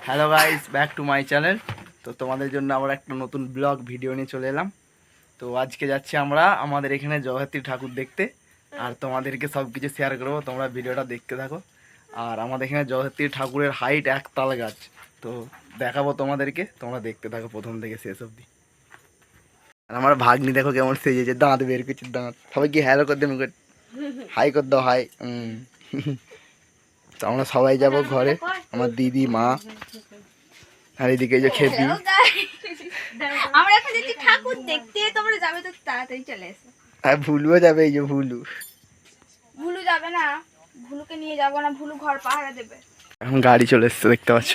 Hello guys, back to my channel. তো তোমাদের জন্য আবার একটা নতুন ব্লগ ভিডিও নিয়ে চলে এলাম। তো আজকে যাচ্ছি আমরা আমাদের এখানে জগদ্ধাত্রী ঠাকুর দেখতে, আর তোমাদেরকে সব কিছু শেয়ার করবো, তোমরা ভিডিওটা দেখতে থাকো। আর আমাদের এখানে জগদ্ধাত্রী ঠাকুরের হাইট 1 তাল গাছ, তো দেখাবো তোমাদেরকে, তোমরা দেখতে থাকো প্রথম থেকে শেষ অবধি। আর আমার ভাগ্নি দেখো কেমন সেজেছে, দাঁত বের করছে, দাঁত। সবাই কি হ্যালো করে দেবো, হাই করে দাও, হাই। তো আমরা সবাই যাব ঘরে, আমার দিদি, মা, আর এদিকে যে খেপি। আমরা এখন যাচ্ছি ঠাকুর দেখতে, তোমরা যাবে তো তাড়াতাড়ি চলে এসো। আর ভুলুও যাবে, এই যে ভুলু। ভুলু যাবে না, ভুলুকে নিয়ে যাব না, ভুলু ঘর পাহারা দেবে। এখন গাড়ি চলে এসছে, দেখতে পাচ্ছ।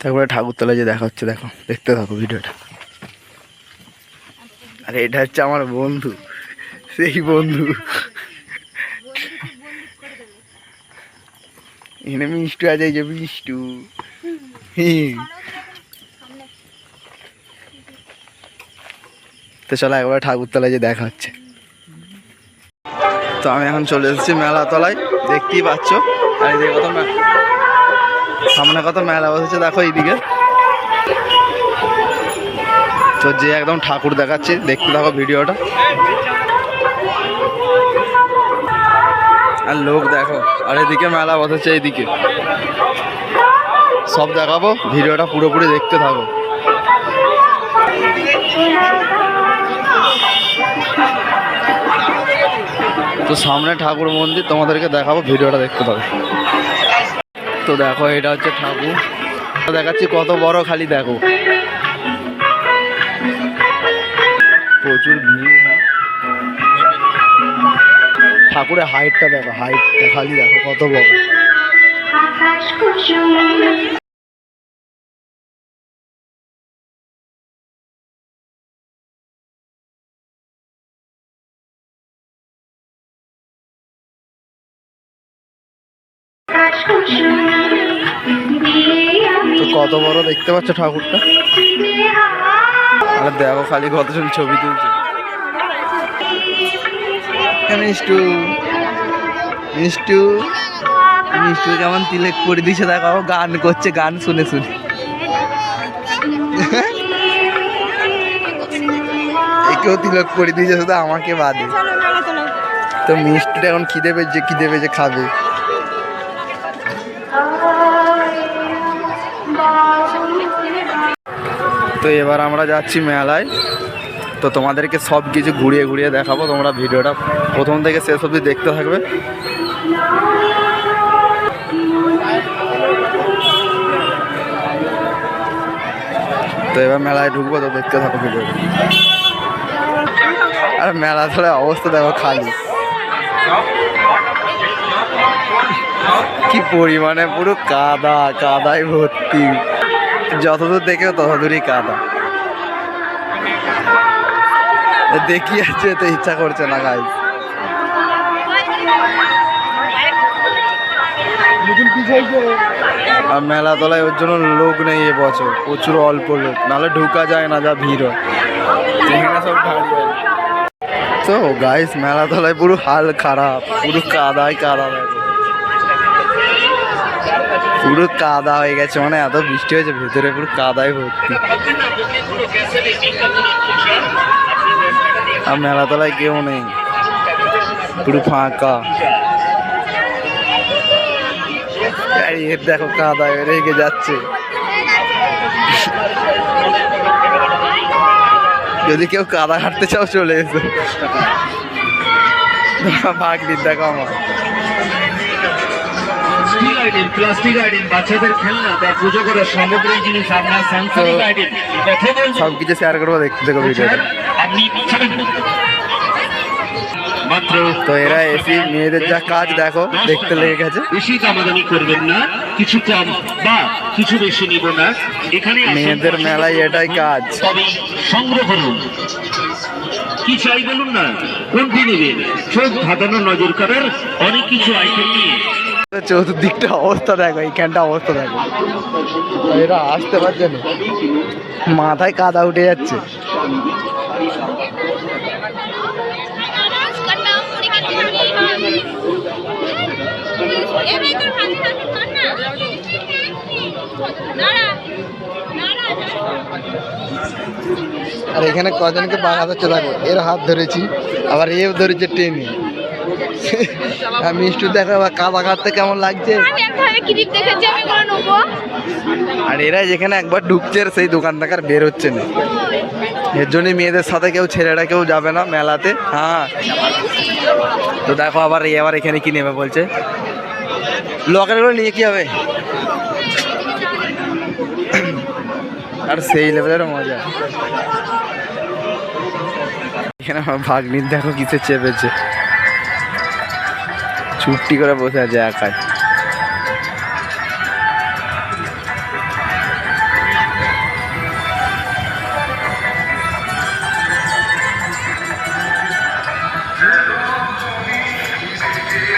তারপরে ঠাকুরতলা যে দেখা হচ্ছে, দেখো, দেখতে থাকো ভিডিওটা। আরে এটা হচ্ছে আমার বন্ধু, সেই বন্ধু। এখানে মিষ্টু আছে, এই যে মিষ্টু। তো চলো একবার ঠাকুরতলায় যে দেখা হচ্ছে। তো আমি এখন চলে এসেছি মেলাতলায়, দেখতেই পাচ্ছ। আর এদিকে কত সামনে কত মেলা বসেছে, দেখো এইদিকে। তো যে একদম ঠাকুর দেখাচ্ছি, দেখতে থাকো ভিডিওটা। আর লোক দেখো, আর এদিকে মেলা বসেছে, এইদিকে সব দেখাবো, ভিডিওটা পুরোপুরি দেখতে থাকো। তো সামনে ঠাকুর মন্দির, তোমাদেরকে দেখাবো, ভিডিওটা দেখতে থাকো। তো দেখো, এটা হচ্ছে ঠাকুর দেখাচ্ছি, কত বড়, খালি দেখো, প্রচুর ভিড়। ঠাকুরের হাইটটা দেখো, হাইটটা খালি দেখো কত বড়। তো কত বড় দেখতে পাচ্ছ ঠাকুরটা, আর দেখো খালি কতজন ছবি তুলছে। মিষ্টু মিষ্টু মিষ্টু কেমন তিলেক করে দিছে, দেখো গান করছে, গান শুনে শুনে। একেও তিলক করে দিয়েছে, শুধু আমাকে বাদে। তো মিষ্টিটা এখন খিদে পেয়েছে, খাবে। তো এবার আমরা যাচ্ছি মেলায়, তো তোমাদেরকে সব কিছু ঘুরিয়ে ঘুরিয়ে দেখাবো, তোমরা ভিডিওটা প্রথম থেকে শেষ অবধি দেখতে থাকবে। তো এবার মেলায় ঢুকবো, তো দেখতে থাকো ভিডিওটা। আর মেলা ধরে অবস্থা দেখো, খালি কি পরিমাণে, পুরো কাদায় ভর্তি, যতদূর দেখেও ততদূরই কাদা। দেখি আছে তো ইচ্ছা করছে না গাইস। আর মেলা তলায় ওর জন্য লোক নেই এবছর, প্রচুর অল্প লোক, নাহলে ঢুকা যায় না, যা ভিড় হয়। সব তো গাইস, মেলা তলায় পুরো হাল খারাপ, পুরো কাদায় কাদা, পুরো কাদা হয়ে গেছে, মানে এত বৃষ্টি হয়েছে, ভেতরে পুরো কাদায় ভর্তি। আর মেলাতলায় কেউ নেই, পুরো ফাঁকা। এর দেখো কাদায় রেগে যাচ্ছে। যদি কেউ কাদা হাঁটতে চাও চলে এসো। ভাগ্নির দেখো আমার। সবকিছু শেয়ার করবো, দেখতে দেখো ভিডিওটা। তো এরা এসি মেয়েদের যা কাজ দেখো, দেখতে লেগে গেছে। বেশি দামাদামি করবেন না, কিছু কম বা কিছু বেশি নিব না। এখানে মেয়েদের মেলায় এটাই কাজ, সংগ্রহ করুন। কি চাই বলুন না, কোনটি নেবেন, চোখ ধাঁধানো নজর করার অনেক কিছু আইটেম নিয়ে। চতুর্দিকটা অবস্থা দেখো, এইখানটা অবস্থা দেখো, এরা আসতে পারছে না, মাথায় কাদা উঠে যাচ্ছে। আর এখানে কজনকে বাংলাদেশ দেখো, এর হাত ধরেছি, আবার এও ধরেছে টেনে। আর মিষ্টি দেখো আবার কাদা কাটতে কেমন লাগছে। আর এরা যেখানে একবার ঢুকছে সেই দোকান থেকে আর বের হচ্ছে না। এর জন্যই মেয়েদের সাথে কেউ ছেলেরা কেউ যাবে না মেলাতে। হ্যাঁ, তো দেখো আবার এখানে কি নেবে বলছে। লকারগুলো নিয়ে কি হবে? আর সেই লেভেলের মজা। এখানে আমার ভাগ্নির দেখো কিসে চেপেছে, চুপটি করে বসে আছে একাই।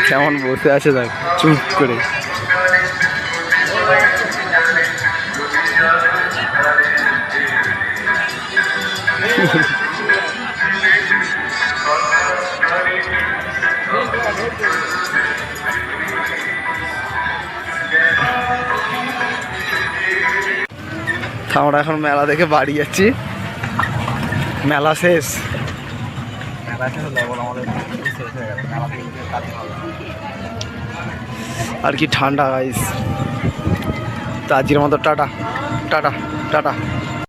কেমন বসে আছে দেখ চুপ করে। আমরা এখন মেলা দেখে বাড়ি যাচ্ছি, মেলা শেষ। আর কি ঠান্ডা গাইস। তো আজকের মতো টাটা টাটা টাটা।